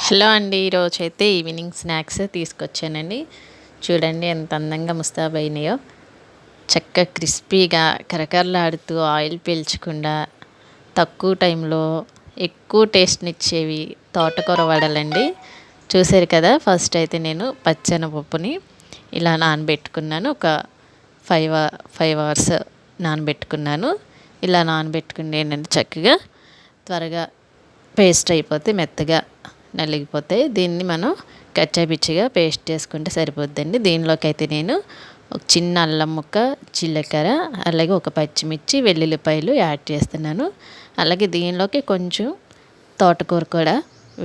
Hello అండి. ఈరోజైతే evening snacks తీసుకొచ్చానండి. చూడండి ఎంత అందంగా ముస్తాబైనాయో. చక్కగా క్రిస్పీగా కరకరలాడుతూ ఆయిల్ పీల్చకుండా తక్కువ టైంలో ఎక్కువ టేస్ట్నిచ్చేవి తోటకూర వడలండి. చూసారు కదా, ఫస్ట్ అయితే నేను పచ్చెనపప్పుని ఇలా నానబెట్టుకున్నాను. ఒక 5 అవర్స్ నానబెట్టుకున్నాను. ఇలా నానబెట్టుకుంటే ఏంటంటే చక్కగా త్వరగా పేస్ట్ అయిపోతే మెత్తగా నలిగిపోతాయి. దీన్ని మనం కచ్చాపిచ్చిగా పేస్ట్ చేసుకుంటే సరిపోద్దండి. దీనిలోకి అయితే నేను ఒక చిన్న అల్లం ముక్క, జీలకర్ర, అలాగే ఒక పచ్చిమిర్చి, వెల్లుల్లిపాయలు యాడ్ చేస్తున్నాను. అలాగే దీనిలోకి కొంచెం తోటకూర కూడా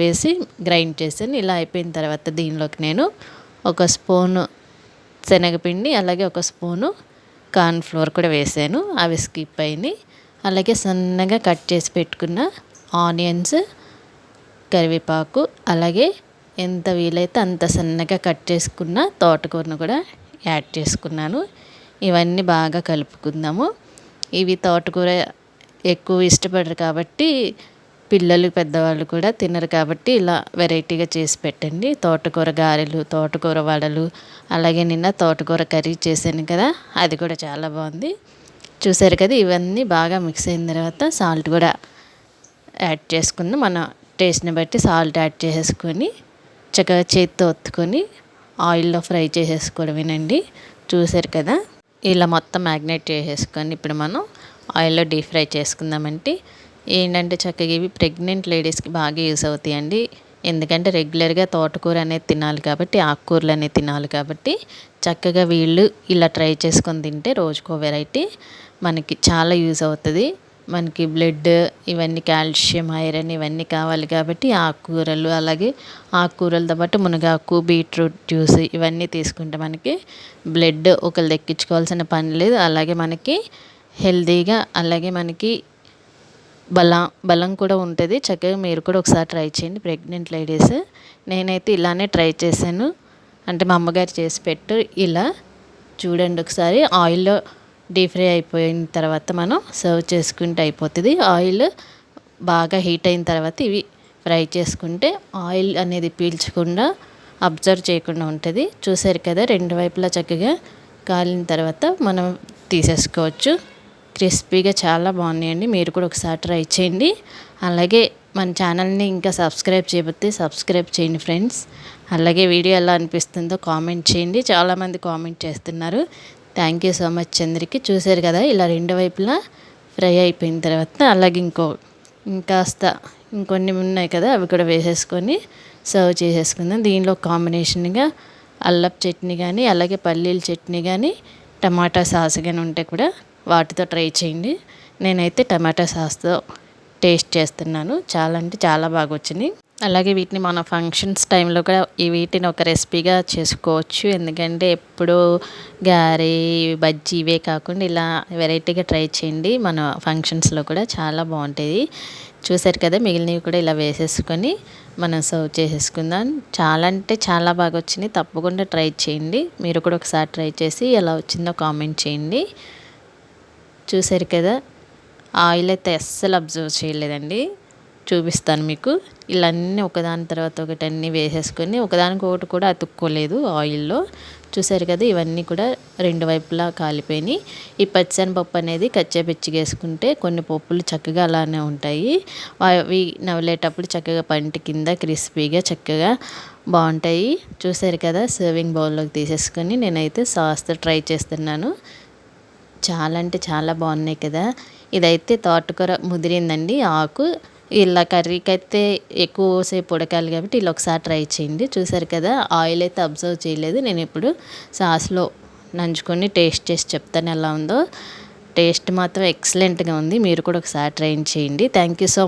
వేసి గ్రైండ్ చేశాను. ఇలా అయిపోయిన తర్వాత దీనిలోకి నేను ఒక స్పూను శనగపిండి, అలాగే ఒక స్పూను కార్న్‌ఫ్లోర్ కూడా వేసాను. అవి స్కిప్ అయినాయి. అలాగే సన్నగా కట్ చేసి పెట్టుకున్న ఆనియన్స్, కరివేపాకు, అలాగే ఎంత వీలైతే అంత సన్నగా కట్ చేసుకున్న తోటకూరను కూడా యాడ్ చేసుకున్నాను. ఇవన్నీ బాగా కలుపుకుందాము. ఇవి తోటకూర ఎక్కువ ఇష్టపడరు కాబట్టి పిల్లలు పెద్దవాళ్ళు కూడా తినరు కాబట్టి ఇలా వెరైటీగా చేసి పెట్టండి. తోటకూర గారెలు, తోటకూర వడలు, అలాగే నిన్న తోటకూర కర్రీ చేశాను కదా, అది కూడా చాలా బాగుంది. చూసారు కదా, ఇవన్నీ బాగా మిక్స్ అయిన తర్వాత సాల్ట్ కూడా యాడ్ చేసుకుందాం. మన టేస్ట్ని బట్టి సాల్ట్ యాడ్ చేసేసుకొని చక్కగా చేతితో ఒత్తుకొని ఆయిల్లో ఫ్రై చేసేసుకోవడమేనండి. చూసారు కదా, ఇలా మొత్తం మ్యాగ్నేట్ చేసేసుకొని ఇప్పుడు మనం ఆయిల్లో డీప్ ఫ్రై చేసుకుందామంటే ఏంటంటే చక్కగా ఇవి ప్రెగ్నెంట్ లేడీస్కి బాగా యూస్ అవుతాయండి. ఎందుకంటే రెగ్యులర్గా తోటకూర అనేది తినాలి కాబట్టి, ఆకుకూరలు అనేది తినాలి కాబట్టి చక్కగా వీళ్ళు ఇలా ట్రై చేసుకొని తింటే రోజుకో వెరైటీ మనకి చాలా యూస్ అవుతుంది. మనకి బ్లడ్, ఇవన్నీ కాల్షియం, ఐరన్ ఇవన్నీ కావాలి కాబట్టి ఆకుకూరలు, అలాగే ఆకుకూరలతో పాటు మునగాకు, బీట్రూట్ జ్యూస్ ఇవన్నీ తీసుకుంటే మనకి బ్లడ్ ఒకళ్ళు ఎక్కించుకోవాల్సిన పని లేదు. అలాగే మనకి హెల్తీగా, అలాగే మనకి బలం కూడా ఉంటుంది. చక్కగా మీరు కూడా ఒకసారి ట్రై చేయండి ప్రెగ్నెంట్ లేడీస్. నేనైతే ఇలానే ట్రై చేశాను. అంటే మా అమ్మగారు చేసి పెట్టు. ఇలా చూడండి ఒకసారి. ఆయిల్లో డీప్ ఫ్రై అయిపోయిన తర్వాత మనం సర్వ్ చేసుకుంటే అయిపోతుంది. ఆయిల్ బాగా హీట్ అయిన తర్వాత ఇవి ఫ్రై చేసుకుంటే ఆయిల్ అనేది పీల్చకుండా, అబ్జర్వ్ చేయకుండా ఉంటుంది. చూసారు కదా, రెండు వైపులా చక్కగా కాలిన తర్వాత మనం తీసేసుకోవచ్చు. క్రిస్పీగా చాలా బాగున్నాయండి. మీరు కూడా ఒకసారి ట్రై చేయండి. అలాగే మన ఛానల్ని ఇంకా సబ్స్క్రైబ్ చేయకపోతే సబ్స్క్రైబ్ చేయండి ఫ్రెండ్స్. అలాగే వీడియో ఎలా అనిపిస్తుందో కామెంట్ చేయండి. చాలామంది కామెంట్ చేస్తున్నారు. థ్యాంక్ యూ సో మచ్ అందరికీ. చూసారు కదా, ఇలా రెండు వైపులా ఫ్రై అయిపోయిన తర్వాత అలాగే ఇంకొన్ని ఉన్నాయి కదా, అవి కూడా వేసేసుకొని సర్వ్ చేసేసుకుందాం. దీనిలో కాంబినేషన్గా అల్లపు చట్నీ కానీ, అలాగే పల్లీల చట్నీ కానీ, టమాటా సాస్ కానీ ఉంటే కూడా వాటితో ట్రై చేయండి. నేనైతే టమాటా సాస్తో టేస్ట్ చేస్తున్నాను. చాలా అంటే చాలా బాగా వచ్చినాయి. అలాగే వీటిని మన ఫంక్షన్స్ టైంలో కూడా వీటిని ఒక రెసిపీగా చేసుకోవచ్చు. ఎందుకంటే ఎప్పుడు గారె, బజ్జీ ఇవే కాకుండా ఇలా వెరైటీగా ట్రై చేయండి. మన ఫంక్షన్స్లో కూడా చాలా బాగుంటాయి. చూసారు కదా, మిగిలినవి కూడా ఇలా వేసేసుకొని మనం సర్వ్ చేసేసుకుందాం. చాలా అంటే చాలా బాగా వచ్చినాయి. తప్పకుండా ట్రై చేయండి. మీరు కూడా ఒకసారి ట్రై చేసి ఎలా వచ్చిందో కామెంట్ చేయండి. చూసారు కదా, ఆయిల్ అయితే అస్సలు అబ్జర్వ్ చేయలేదండి. చూపిస్తాను మీకు. ఇలా అన్నీ ఒకదాని తర్వాత ఒకటి అన్నీ వేసేసుకొని ఒకదానికొకటి కూడా అతుక్కోలేదు ఆయిల్లో. చూసారు కదా, ఇవన్నీ కూడా రెండు వైపులా కాలిపోయినాయి. ఈ పచ్చెనపప్పు అనేది కచ్చాపిచ్చిగా వేసుకుంటే కొన్ని పప్పులు చక్కగా అలానే ఉంటాయి. అవి నవ్వులేటప్పుడు చక్కగా పంటి కింద క్రిస్పీగా చక్కగా బాగుంటాయి. చూసారు కదా, సర్వింగ్ బౌల్లోకి తీసేసుకొని నేనైతే సాస్తో ట్రై చేస్తున్నాను. చాలా అంటే చాలా బాగున్నాయి కదా. ఇదైతే తోటకూర ముదిరిందండి ఆకు. ఇలా కర్రీకి అయితే ఎక్కువసేపు ఉడకాలి కాబట్టి ఇలా ఒకసారి ట్రై చేయండి. చూసారు కదా, ఆయిల్ అయితే అబ్జర్వ్ చేయలేదు. నేను ఇప్పుడు సాస్లో నంచుకొని టేస్ట్ చేసి చెప్తాను ఎలా ఉందో. టేస్ట్ మాత్రం ఎక్సలెంట్గా ఉంది. మీరు కూడా ఒకసారి ట్రై చేయండి. Thank you so